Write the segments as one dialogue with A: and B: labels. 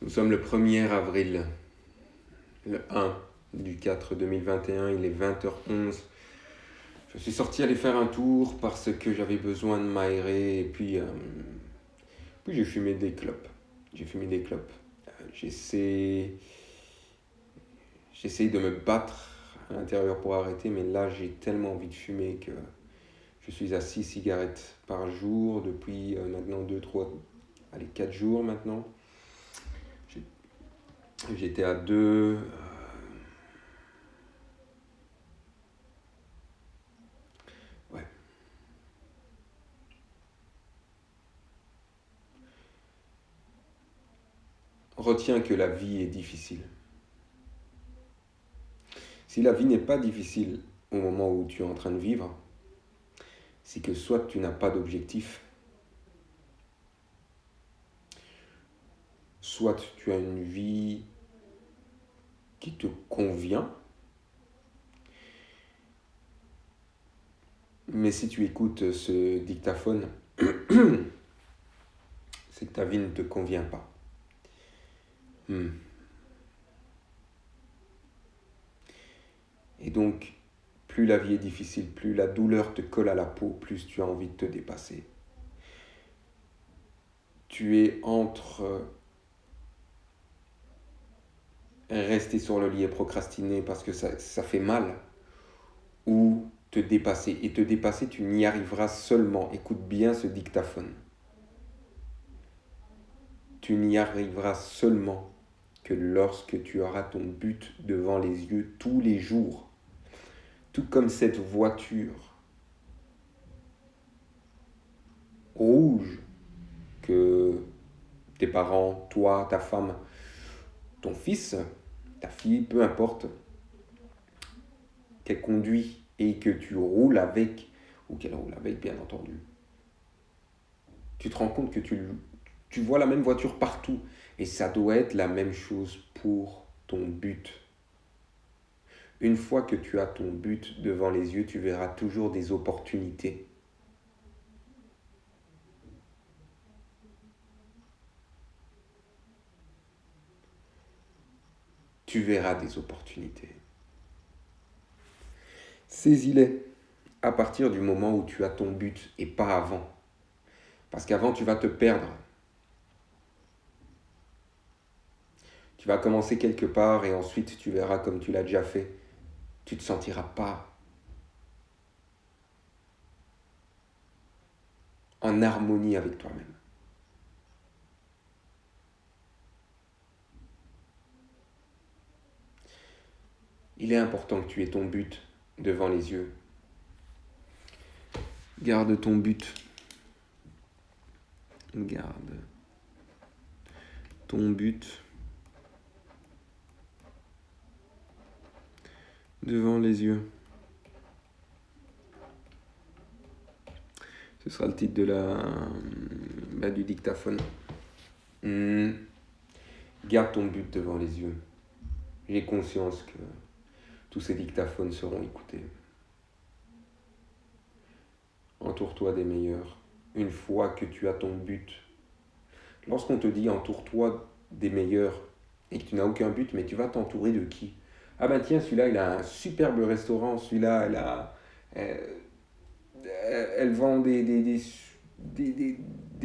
A: Nous sommes le 1er avril, le 1 du 4 2021, il est 20h11. Je suis sorti aller faire un tour parce que j'avais besoin de m'aérer et puis j'ai fumé des clopes. J'essaie de me battre à l'intérieur pour arrêter, mais là j'ai tellement envie de fumer que je suis à 6 cigarettes par jour depuis maintenant 2, 3, allez 4 jours maintenant. J'étais à 2. Ouais. Retiens que la vie est difficile. Si la vie n'est pas difficile au moment où tu es en train de vivre, c'est que soit tu n'as pas d'objectif, soit tu as une vie qui te convient, mais si tu écoutes ce dictaphone, c'est que ta vie ne te convient pas. Et donc, plus la vie est difficile, plus la douleur te colle à la peau, plus tu as envie de te dépasser. Tu es entre rester sur le lit et procrastiner parce que ça fait mal, ou te dépasser. Et te dépasser, tu n'y arriveras seulement, écoute bien ce dictaphone, tu n'y arriveras seulement que lorsque tu auras ton but devant les yeux tous les jours. Tout comme cette voiture rouge que tes parents, toi, ta femme, ton fils, ta fille, peu importe, qu'elle conduit et que tu roules avec, ou qu'elle roule avec bien entendu, tu te rends compte que tu vois la même voiture partout. Et ça doit être la même chose pour ton but. Une fois que tu as ton but devant les yeux, tu verras toujours des opportunités. Tu verras des opportunités. Saisis-les à partir du moment où tu as ton but et pas avant. Parce qu'avant, tu vas te perdre. Tu vas commencer quelque part et ensuite tu verras comme tu l'as déjà fait. Tu ne te sentiras pas en harmonie avec toi-même. Il est important que tu aies ton but devant les yeux. Garde ton but. Garde ton but devant les yeux. Ce sera le titre du dictaphone. Garde ton but devant les yeux. J'ai conscience que tous ces dictaphones seront écoutés. Entoure-toi des meilleurs. Une fois que tu as ton but, lorsqu'on te dit entoure-toi des meilleurs et que tu n'as aucun but, mais tu vas t'entourer de qui? Ah ben tiens, celui-là, il a un superbe restaurant, celui-là, elle vend des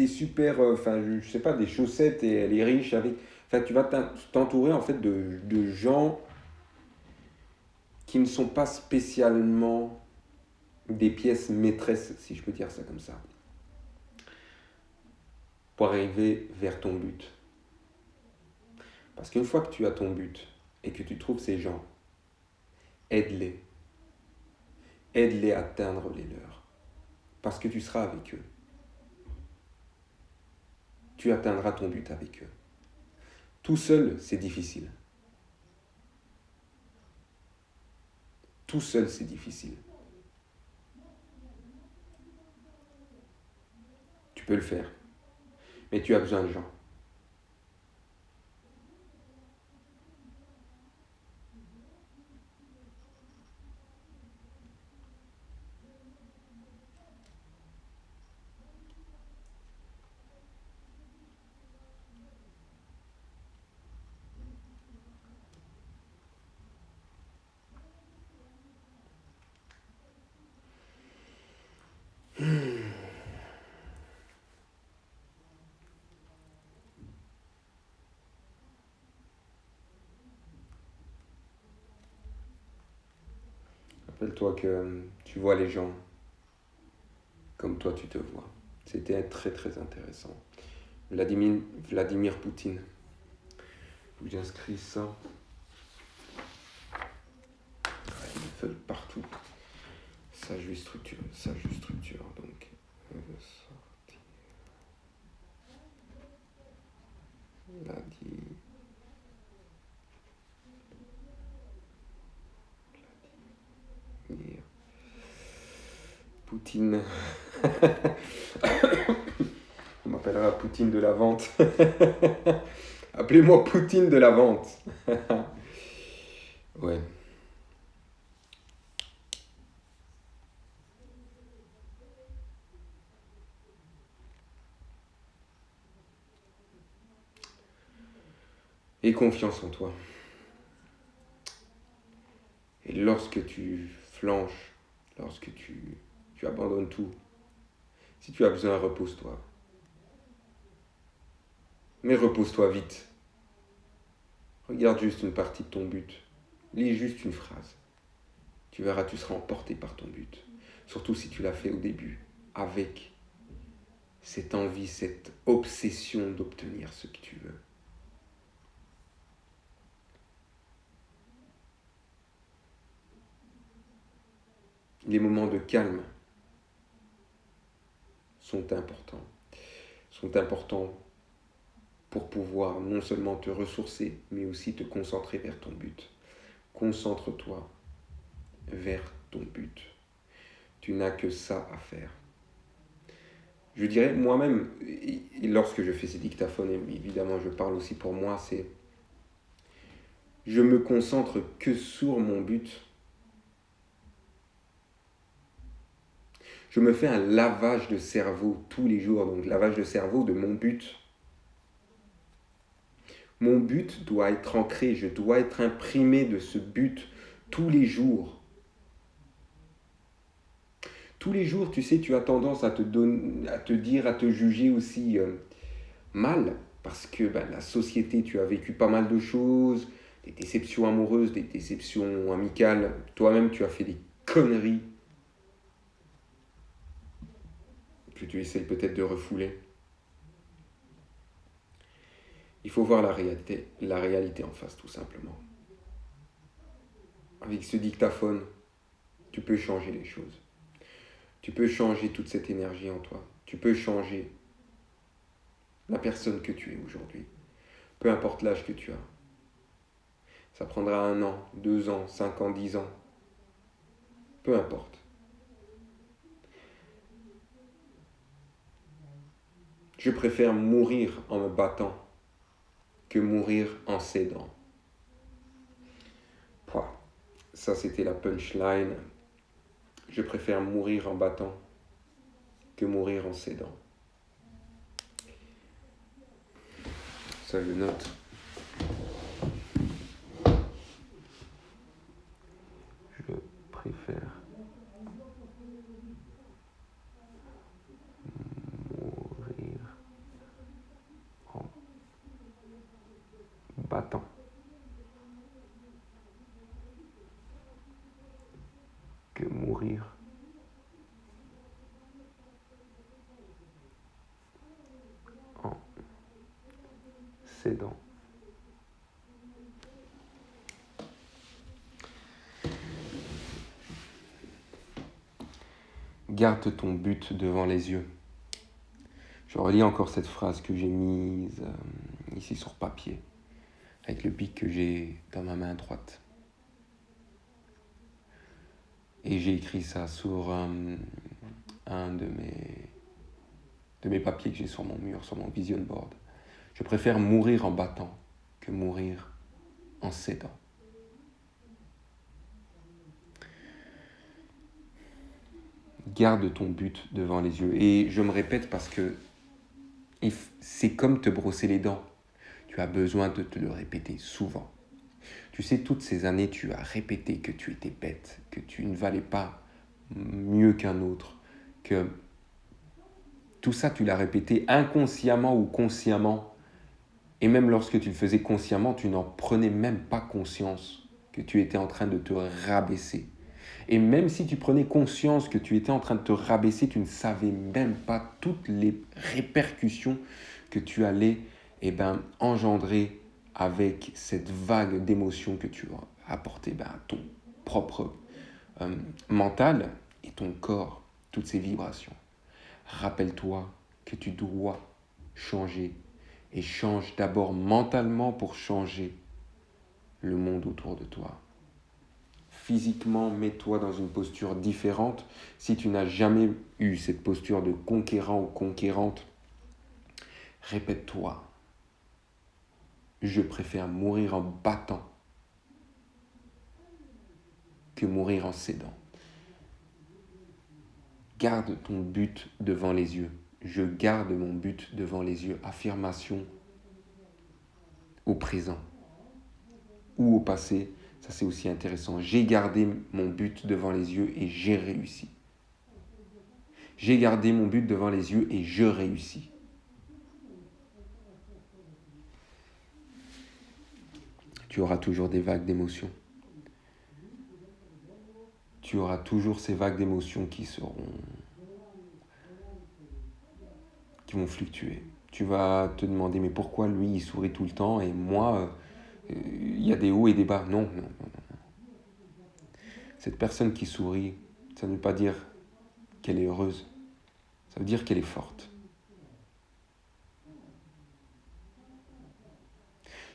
A: super, je sais pas, des chaussettes et elle est riche avec... Enfin, tu vas t'entourer en fait de gens qui ne sont pas spécialement des pièces maîtresses, si je peux dire ça comme ça, pour arriver vers ton but. Parce qu'une fois que tu as ton but et que tu trouves ces gens, aide-les. Aide-les à atteindre les leurs. Parce que tu seras avec eux. Tu atteindras ton but avec eux. Tout seul, c'est difficile. Tout seul, c'est difficile. Tu peux le faire. Mais tu as besoin de gens. Rappelle-toi que tu vois les gens comme toi tu te vois. C'était très très intéressant. Vladimir Poutine. Faut que j'inscris ça. Il me fait partout. Sage structure. Donc, sortir. Vladimir Poutine. On m'appellera Poutine de la vente. Appelez-moi Poutine de la vente. Ouais. Et confiance en toi. Et lorsque tu flanches, lorsque tu abandonnes tout, si tu as besoin, repose-toi. Mais repose-toi vite. Regarde juste une partie de ton but. Lis juste une phrase. Tu verras, tu seras emporté par ton but. Surtout si tu l'as fait au début, avec cette envie, cette obsession d'obtenir ce que tu veux. Les moments de calme sont importants. Sont importants pour pouvoir non seulement te ressourcer, mais aussi te concentrer vers ton but. Concentre-toi vers ton but. Tu n'as que ça à faire. Je dirais moi-même, et lorsque je fais ces dictaphones, évidemment je parle aussi pour moi, c'est je me concentre que sur mon but. Je me fais un lavage de cerveau tous les jours, donc lavage de cerveau de mon but. Mon but doit être ancré, je dois être imprimé de ce but tous les jours. Tous les jours, tu sais, tu as tendance à te dire, à te juger aussi mal, parce que la société, tu as vécu pas mal de choses, des déceptions amoureuses, des déceptions amicales, toi-même tu as fait des conneries que tu essayes peut-être de refouler. Il faut voir la réalité en face, tout simplement. Avec ce dictaphone, tu peux changer les choses. Tu peux changer toute cette énergie en toi. Tu peux changer la personne que tu es aujourd'hui. Peu importe l'âge que tu as. Ça prendra 1 an, 2 ans, 5 ans, 10 ans. Peu importe. Je préfère mourir en me battant que mourir en cédant. Ça, c'était la punchline. Je préfère mourir en battant que mourir en cédant. Ça, je note. Je préfère mourir en battant que mourir en cédant. Garde ton but devant les yeux. Je relis encore cette phrase que j'ai mise ici sur papier, avec le bic que j'ai dans ma main droite. Et j'ai écrit ça sur un de mes papiers que j'ai sur mon mur, sur mon vision board. Je préfère mourir en battant que mourir en cédant. Garde ton but devant les yeux. Et je me répète parce que c'est comme te brosser les dents. Tu as besoin de te le répéter souvent. Tu sais, toutes ces années, tu as répété que tu étais bête, que tu ne valais pas mieux qu'un autre, que tout ça, tu l'as répété inconsciemment ou consciemment. Et même lorsque tu le faisais consciemment, tu n'en prenais même pas conscience que tu étais en train de te rabaisser. Et même si tu prenais conscience que tu étais en train de te rabaisser, tu ne savais même pas toutes les répercussions que tu allais engendrer avec cette vague d'émotions que tu as apportée à ton propre mental et ton corps, toutes ces vibrations. Rappelle-toi que tu dois changer et change d'abord mentalement pour changer le monde autour de toi. Physiquement, mets-toi dans une posture différente. Si tu n'as jamais eu cette posture de conquérant ou conquérante, répète-toi. Je préfère mourir en battant que mourir en cédant. Garde ton but devant les yeux. Je garde mon but devant les yeux. Affirmation au présent ou au passé. Ça, c'est aussi intéressant. J'ai gardé mon but devant les yeux et j'ai réussi. J'ai gardé mon but devant les yeux et je réussis. Tu auras toujours des vagues d'émotions. Tu auras toujours ces vagues d'émotions qui vont fluctuer. Tu vas te demander, mais pourquoi lui, il sourit tout le temps et moi, il y a des hauts et des bas. Non, non, non, non. Cette personne qui sourit, ça ne veut pas dire qu'elle est heureuse. Ça veut dire qu'elle est forte.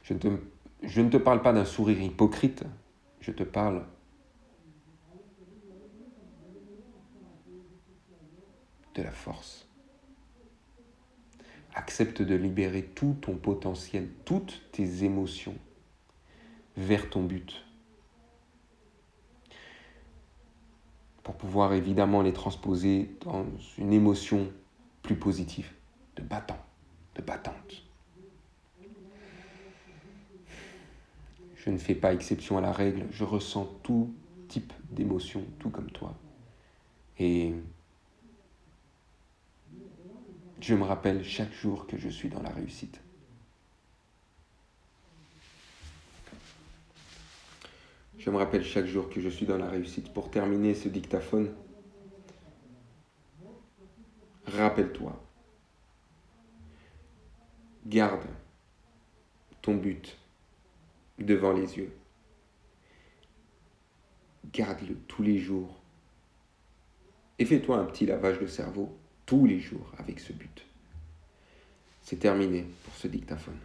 A: Je ne te parle pas d'un sourire hypocrite. Je te parle de la force. Accepte de libérer tout ton potentiel, toutes tes émotions vers ton but. Pour pouvoir évidemment les transposer dans une émotion plus positive, de battant, de battante. Je ne fais pas exception à la règle, je ressens tout type d'émotion, tout comme toi. Et je me rappelle chaque jour que je suis dans la réussite. Je me rappelle chaque jour que je suis dans la réussite. Pour terminer ce dictaphone, rappelle-toi, garde ton but devant les yeux. Garde-le tous les jours. Et fais-toi un petit lavage de cerveau tous les jours avec ce but. C'est terminé pour ce dictaphone.